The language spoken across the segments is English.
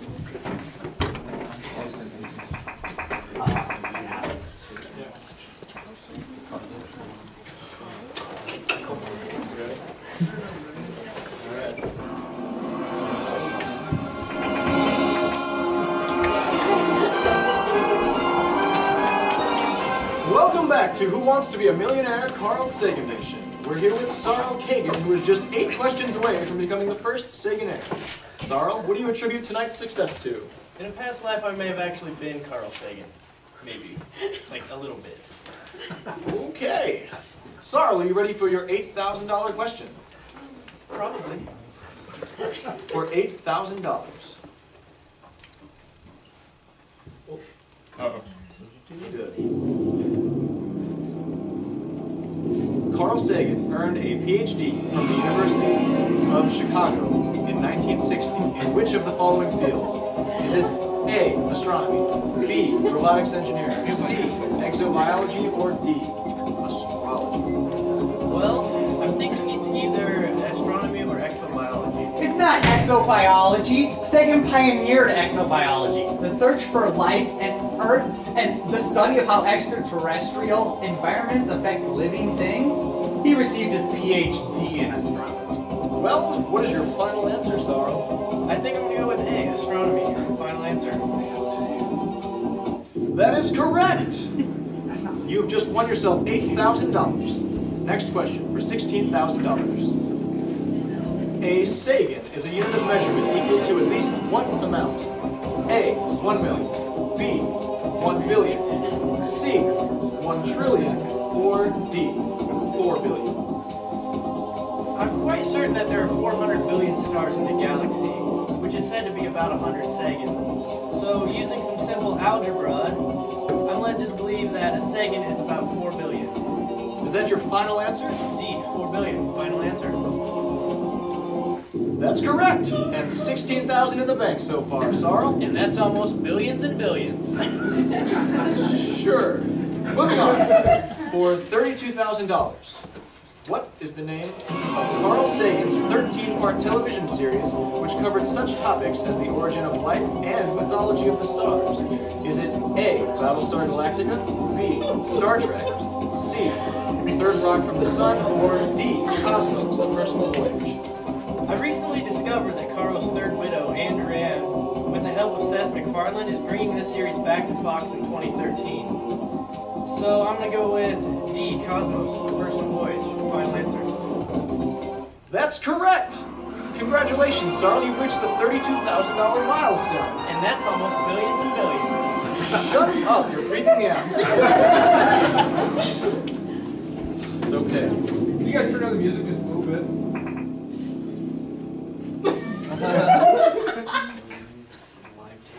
Welcome back to Who Wants to Be a Millionaire? Carl Sagan Nation. We're here with Sarl Kagan, who is just 8 questions away from becoming the first Saganaire. Sarl, what do you attribute tonight's success to? In a past life, I may have actually been Carl Sagan. Maybe. Like, a little bit. Okay. Sarl, are you ready for your $8,000 question? Probably. For $8,000. Uh-oh. Good. Carl Sagan earned a PhD from the University of Chicago in 1960 in which of the following fields? Is it A, astronomy, B, robotics engineering, C, exobiology, or D, astrology? Well, I'm thinking it's either astronomy or exobiology. It's not exobiology. Sagan pioneered exobiology, the search for life and Earth and the study of how extraterrestrial environments affect living things. He received his PhD in astronomy. Well, what is your final answer, Sarl? I think I'm going to go with A, astronomy. Final answer. That is correct! You've just won yourself $8,000. Next question for $16,000. A Sagan is a unit of measurement equal to at least what amount? A, 1 million, B, 1 billion, C, 1 trillion, or D, 4 billion? I'm quite certain that there are 400 billion stars in the galaxy, which is said to be about 100 Sagan. So, using some simple algebra, I'm led to believe that a Sagan is about 4 billion. Is that your final answer? D, 4 billion. Final answer. That's correct! And $16,000 in the bank so far, Sarl. And that's almost billions and billions. Sure. Moving on. For $32,000. What is the name of Carl Sagan's 13-part television series which covered such topics as the origin of life and mythology of the stars? Is it A, Battlestar Galactica, B, Star Trek, C, Third Rock from the Sun, or D, Cosmos, A Personal Voyage? I recently discovered that Carl's third widow, Andrea, with the help of Seth MacFarlane, is bringing this series back to Fox in 2013. So I'm going to go with D, Cosmos, A Personal Voyage. Final answer. That's correct! Congratulations, Sarl, you've reached the $32,000 milestone. And that's almost billions and billions. Shut up, you're creeping me out. It's okay. Can you guys turn down the music just a little bit?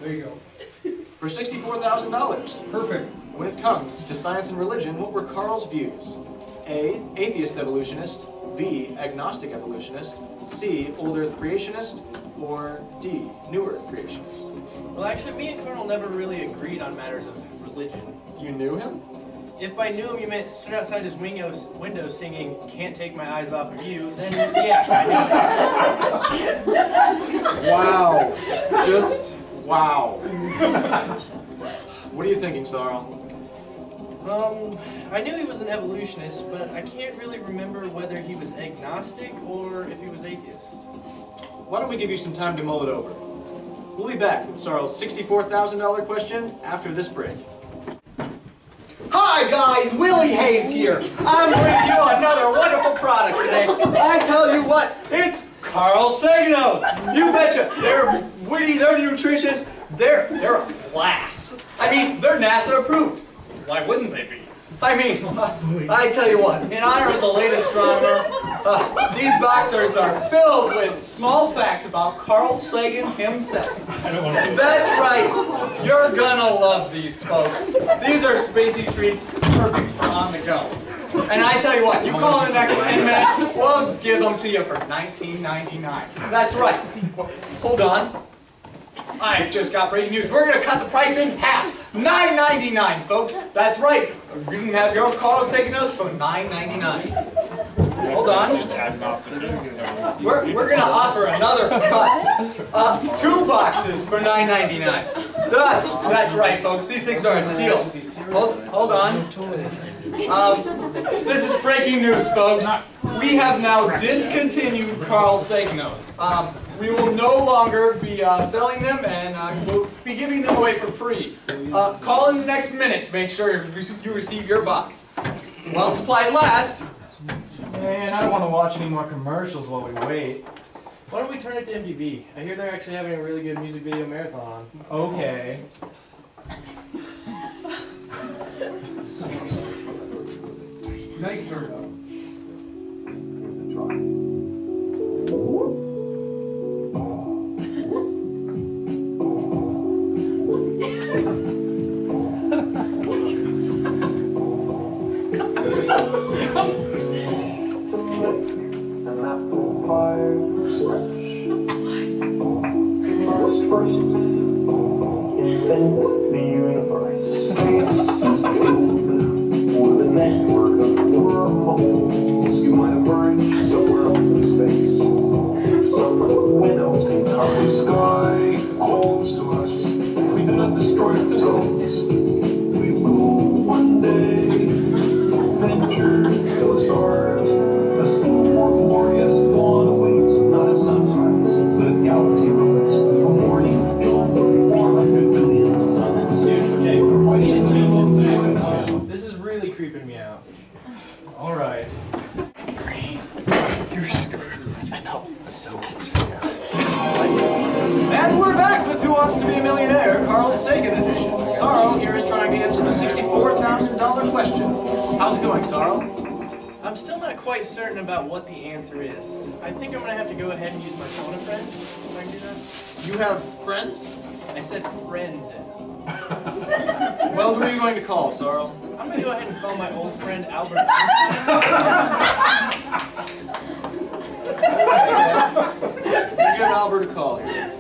There you go. For $64,000. Perfect. When it comes to science and religion, what were Carl's views? A, atheist evolutionist, B, agnostic evolutionist, C, old earth creationist, or D, new earth creationist? Well, actually, me and Carl never really agreed on matters of religion. You knew him? If by knew him you meant stood outside his window singing "Can't Take My Eyes Off of You," then yeah, I knew him. Wow. Just wow. What are you thinking, Sarl? I knew he was an evolutionist, but I can't really remember whether he was agnostic or if he was atheist. Why don't we give you some time to mull it over? We'll be back with Sarl's $64,000 question after this break. Hi guys, Willie Hayes here. I'm bringing you another wonderful product today. I tell you what, it's Carl Sagan's. You betcha. They're witty, they're nutritious, they're a blast. I mean, they're NASA approved. Why wouldn't they be? I mean, I tell you what, in honor of the late astronomer, these boxers are filled with small facts about Carl Sagan himself. That's right. You're gonna love these folks. These are spacey treats, perfect for on the go. And I tell you what, you call in the next 10 minutes, we'll give them to you for $19.99. That's right. Hold on. I just got breaking news. We're gonna cut the price in half. $9.99, folks. That's right. You can have your Carl Sagan notes for $9.99. Hold on. We're gonna offer another cut. 2 boxes for $9.99. That's right, folks. These things are a steal. Hold on. This is breaking news, folks. We have now discontinued Carl Saganos. We will no longer be selling them, and we'll be giving them away for free. Call in the next minute to make sure you receive your box. While supplies last. Man, I don't want to watch any more commercials while we wait. Why don't we turn it to MTV? I hear they're actually having a really good music video marathon. Okay. Now you can turn it up. First, invent the universe. With a network of wormholes, you might emerge somewhere else in space. Some windows can cover the sky, calls to us. We do not destroy ourselves. We will one day venture to the stars. A still more glorious dawn awaits, not a sunrise. The galaxy roars from morning till 400 billion suns. Okay, we need to change this. This is really creeping me out. All right. And we're back with Who Wants to Be a Millionaire, Carl Sagan edition. Sarl here is trying to answer the $64,000 question. How's it going, Sarl? I'm still not quite certain about what the answer is. I think I'm going to have to go ahead and use my phone a friend. If I can do that. You have friends? I said friend. Well, who are you going to call, Sarl? I'm going to go ahead and call my old friend Albert Einstein. Give Albert a call here.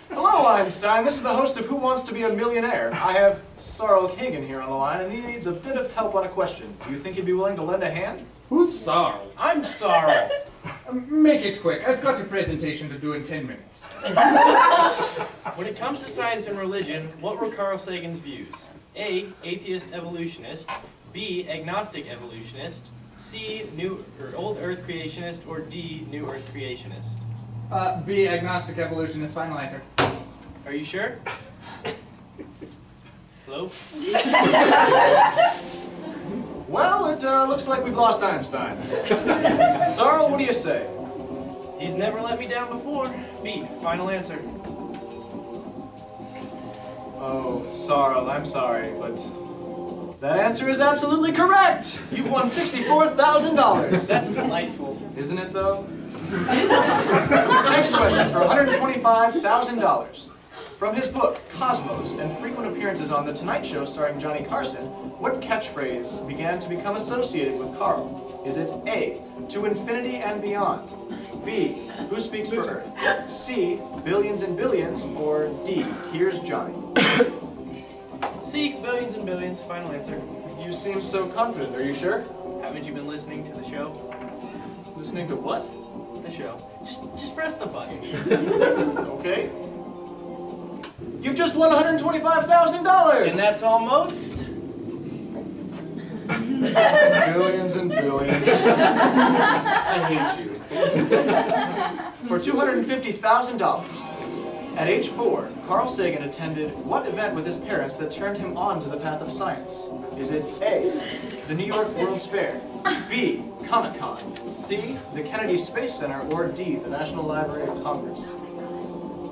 Hello, Einstein. This is the host of Who Wants to Be a Millionaire. I have Sarl Kagan here on the line, and he needs a bit of help on a question. Do you think he'd be willing to lend a hand? Who's Sarl? I'm Sarl. Make it quick. I've got a presentation to do in 10 minutes. When it comes to science and religion, what were Carl Sagan's views? A. Atheist evolutionist. B. Agnostic evolutionist. C. Old Earth creationist. Or D. New Earth creationist. B, agnostic evolutionist. Final answer. Are you sure? Hello? Well, it looks like we've lost Einstein. Sarl, what do you say? He's never let me down before. B. Final answer. Oh, Sarl, I'm sorry, but that answer is absolutely correct! You've won $64,000! That's delightful. Isn't it, though? Next question for $125,000. From his book, Cosmos, and frequent appearances on The Tonight Show starring Johnny Carson, what catchphrase began to become associated with Carl? Is it A, to infinity and beyond? B, who speaks for Earth? C, billions and billions? Or D, here's Johnny? C, billions and billions. Final answer. You seem so confident. Are you sure? Haven't you been listening to the show? Listening to what? The show. Just press the button. Okay. You've just won $125,000! And that's almost... Billions and billions. I hate you. For $250,000. At age 4, Carl Sagan attended what event with his parents that turned him on to the path of science? Is it A, the New York World's Fair, B, Comic-Con, C, the Kennedy Space Center, or D, the National Library of Congress?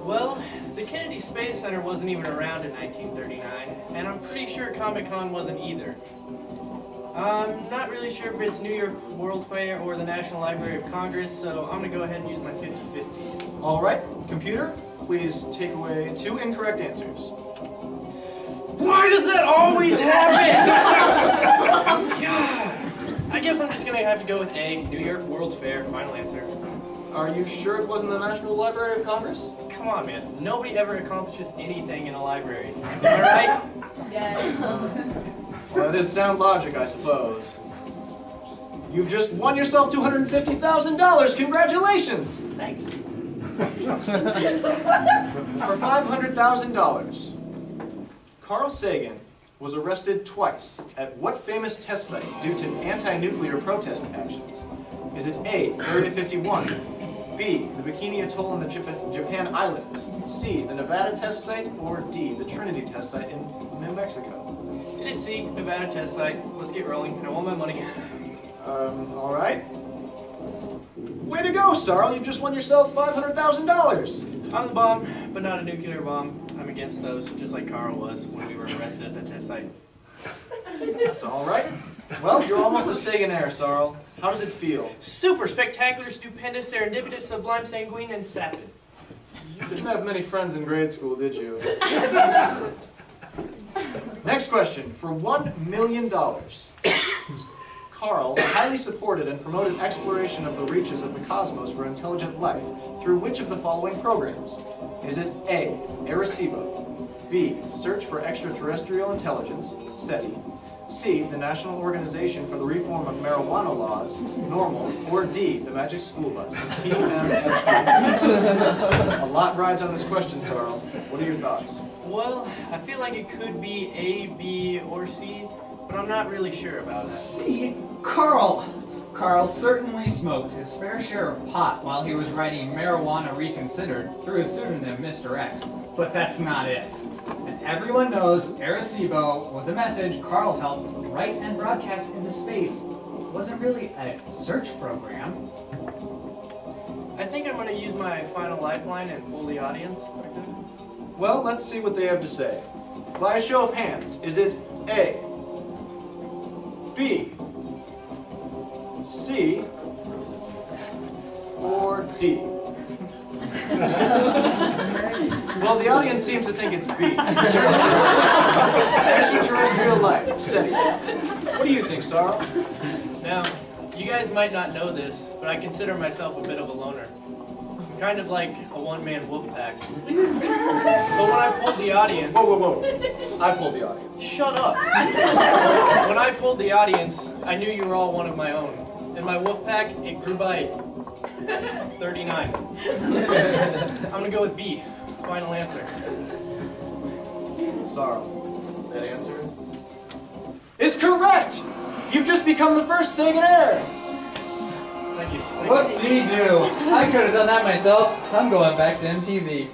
Well, the Kennedy Space Center wasn't even around in 1939, and I'm pretty sure Comic-Con wasn't either. I'm not really sure if it's New York World Fair or the National Library of Congress, so I'm going to go ahead and use my 50-50. All right, computer, please take away 2 incorrect answers. Why does that always happen? God. I guess I'm just gonna have to go with A, New York World's Fair. Final answer. Are you sure it wasn't the National Library of Congress? Come on, man. Nobody ever accomplishes anything in a library. Am I right? Yes. Well, that is sound logic, I suppose. You've just won yourself $250,000. Congratulations! Thanks. For $500,000, Carl Sagan was arrested twice at what famous test site due to anti-nuclear protest actions? Is it A, Area 51, B, the Bikini Atoll in the Japan Islands, C, the Nevada test site, or D, the Trinity test site in New Mexico? It is C, Nevada test site. Let's get rolling. I want my money. All right. Way to go, Sarl. You've just won yourself $500,000. I'm the bomb, but not a nuclear bomb. I'm against those, just like Carl was when we were arrested at that test site. All right. Well, you're almost a Sagan-aire, Sarl. How does it feel? Super, spectacular, stupendous, serendipitous, sublime, sanguine, and sapid. You didn't have many friends in grade school, did you? Next question. For $1 million, Carl highly supported and promoted exploration of the reaches of the cosmos for intelligent life through which of the following programs? Is it A, Arecibo, B, Search for Extraterrestrial Intelligence, SETI, C, the National Organization for the Reform of Marijuana Laws, NORMAL, or D, the Magic School Bus, TMSB? A lot rides on this question, Sarl. What are your thoughts? Well, I feel like it could be A, B, or C, but I'm not really sure about that. See, Carl certainly smoked his fair share of pot while he was writing Marijuana Reconsidered through his pseudonym Mr. X, but that's not it. And everyone knows Arecibo was a message Carl helped write and broadcast into space. It wasn't really a search program. I think I'm going to use my final lifeline and pull the audience. Well, let's see what they have to say. By a show of hands, is it A, B, C, or D? Well, the audience seems to think it's B. Extraterrestrial life, SETI. What do you think, Sarl? Now, you guys might not know this, but I consider myself a bit of a loner. I'm kind of like a one-man wolf pack. But when I pulled the audience... Whoa, whoa, whoa. I pulled the audience. Shut up! When I pulled the audience, I knew you were all one of my own. And my wolf pack, it grew by 39. I'm gonna go with B. Final answer. Sarl, that answer is correct! You've just become the first Sagan-aire! Thank you. What do you do? I could have done that myself. I'm going back to MTV.